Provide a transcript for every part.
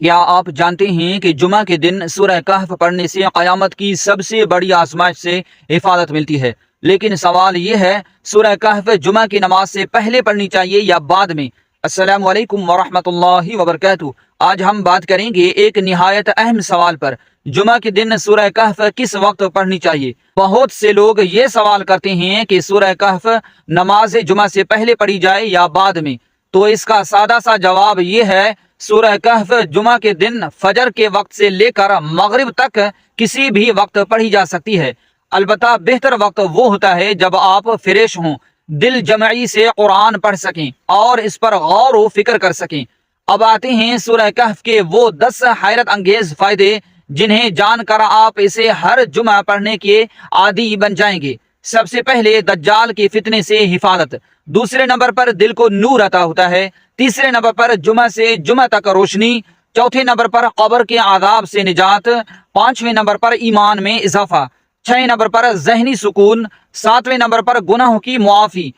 کیا آپ جانتے ہیں کہ جمعہ کے دن سورہ کہف پڑھنے سے قیامت کی سب سے بڑی آزمائش سے حفاظت ملتی ہے؟ لیکن سوال یہ ہے، سورہ کہف جمعہ کی نماز سے پہلے پڑھنی چاہیے یا بعد میں؟ السلام علیکم ورحمۃ اللہ وبرکاتہ۔ آج ہم بات کریں گے ایک نہایت اہم سوال پر، جمعہ کے دن سورہ کہف کس وقت پڑھنی چاہیے۔ بہت سے لوگ یہ سوال کرتے ہیں کہ سورہ کہف نماز جمعہ سے پہلے پڑھی جائے یا بعد میں؟ تو اس کا سادہ سا جواب یہ ہے، سورہ کہف جمعہ کے دن فجر کے وقت سے لے کر مغرب تک کسی بھی وقت پڑھی جا سکتی ہے۔ البتہ بہتر وقت وہ ہوتا ہے جب آپ فریش ہوں، دل جمعی سے قرآن پڑھ سکیں اور اس پر غور و فکر کر سکیں۔ اب آتے ہیں سورہ کہف کے وہ 10 حیرت انگیز فائدے جنہیں جان کر آپ اسے ہر جمعہ پڑھنے کے عادی بن جائیں گے۔ سب سے پہلے دجال کے فتنے سے حفاظت، دوسرے نمبر پر دل کو نور عطا ہوتا ہے، تیسرے نمبر پر جمعہ سے جمعہ تک روشنی، چوتھے نمبر پر قبر کے عذاب سے نجات، پانچویں نمبر پر ایمان میں اضافہ، چھویں نمبر پر ذہنی سکون، ساتویں نمبر پر گناہوں کی معافی،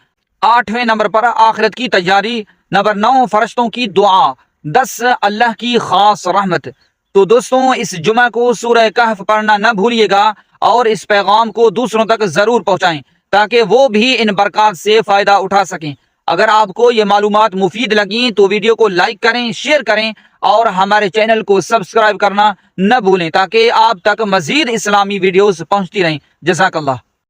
آٹھویں نمبر پر آخرت کی تیاری، نمبر 9 فرشتوں کی دعا، 10 اللہ کی خاص رحمت۔ تو دوستوں، اس جمعہ کو سورہ کہف پڑھنا نہ بھولیے گا اور اس پیغام کو دوسروں تک ضرور پہنچائیں تاکہ وہ بھی ان برکات سے فائدہ اٹھا سکیں۔ اگر آپ کو یہ معلومات مفید لگیں تو ویڈیو کو لائک کریں، شیئر کریں اور ہمارے چینل کو سبسکرائب کرنا نہ بھولیں تاکہ آپ تک مزید اسلامی ویڈیوز پہنچتی رہیں۔ جزاک اللہ۔